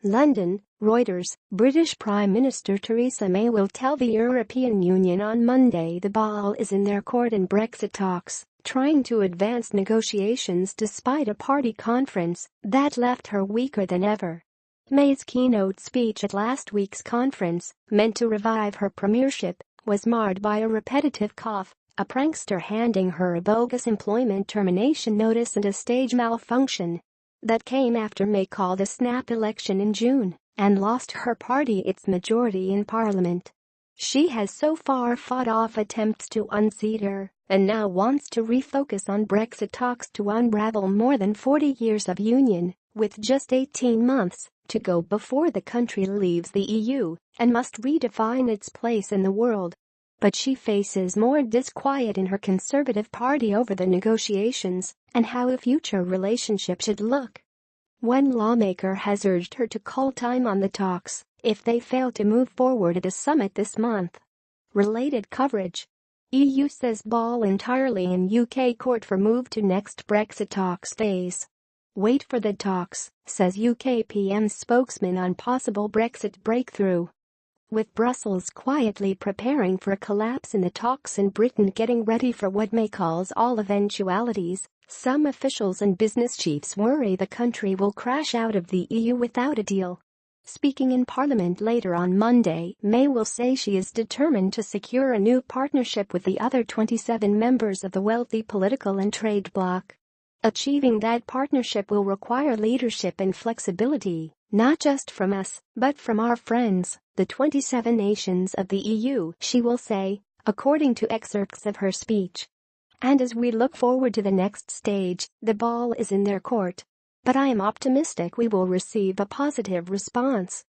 London, Reuters. British Prime Minister Theresa May will tell the European Union on Monday the ball is in their court in Brexit talks, trying to advance negotiations despite a party conference that left her weaker than ever. May's keynote speech at last week's conference, meant to revive her premiership, was marred by a repetitive cough, a prankster handing her a bogus employment termination notice and a stage malfunction. That came after May called a snap election in June and lost her party its majority in Parliament. She has so far fought off attempts to unseat her and now wants to refocus on Brexit talks to unravel more than 40 years of union, with just 18 months to go before the country leaves the EU and must redefine its place in the world. But she faces more disquiet in her Conservative Party over the negotiations and how a future relationship should look. One lawmaker has urged her to call time on the talks if they fail to move forward at a summit this month. Related coverage. EU says ball entirely in UK court for move to next Brexit talks phase. Wait for the talks, says UK PM spokesman on possible Brexit breakthrough. With Brussels quietly preparing for a collapse in the talks and Britain getting ready for what May calls all eventualities, some officials and business chiefs worry the country will crash out of the EU without a deal. Speaking in Parliament later on Monday, May will say she is determined to secure a new partnership with the other 27 members of the wealthy political and trade bloc. Achieving that partnership will require leadership and flexibility, not just from us, but from our friends, the 27 nations of the EU, she will say, according to excerpts of her speech. And as we look forward to the next stage, the ball is in their court. But I am optimistic we will receive a positive response.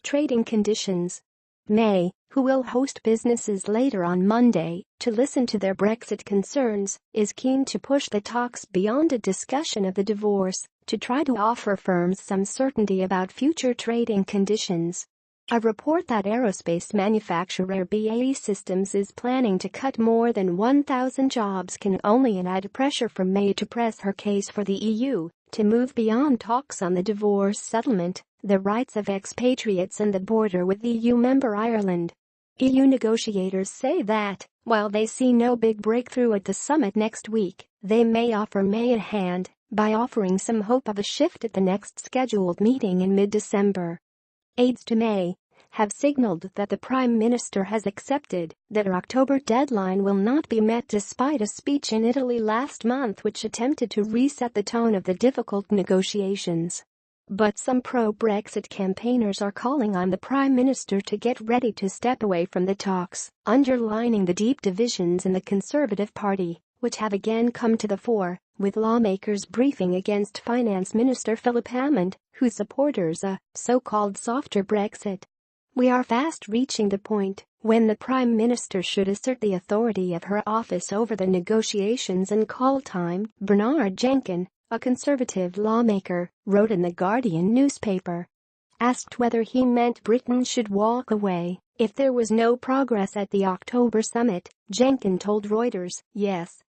Trading conditions. May, who will host businesses later on Monday to listen to their Brexit concerns, is keen to push the talks beyond a discussion of the divorce to try to offer firms some certainty about future trading conditions. A report that aerospace manufacturer BAE Systems is planning to cut more than 1,000 jobs can only add pressure for May to press her case for the EU to move beyond talks on the divorce settlement, the rights of expatriates and the border with EU member Ireland. EU negotiators say that, while they see no big breakthrough at the summit next week, they may offer May a hand by offering some hope of a shift at the next scheduled meeting in mid-December. Aides to May have signaled that the Prime Minister has accepted that her October deadline will not be met despite a speech in Italy last month which attempted to reset the tone of the difficult negotiations. But some pro-Brexit campaigners are calling on the Prime Minister to get ready to step away from the talks, underlining the deep divisions in the Conservative Party, which have again come to the fore, with lawmakers briefing against Finance Minister Philip Hammond, who supporters a so-called softer Brexit. We are fast reaching the point when the Prime Minister should assert the authority of her office over the negotiations and call time, Bernard Jenkin, a Conservative lawmaker, wrote in the Guardian newspaper. Asked whether he meant Britain should walk away if there was no progress at the October summit, Jenkin told Reuters, "Yes,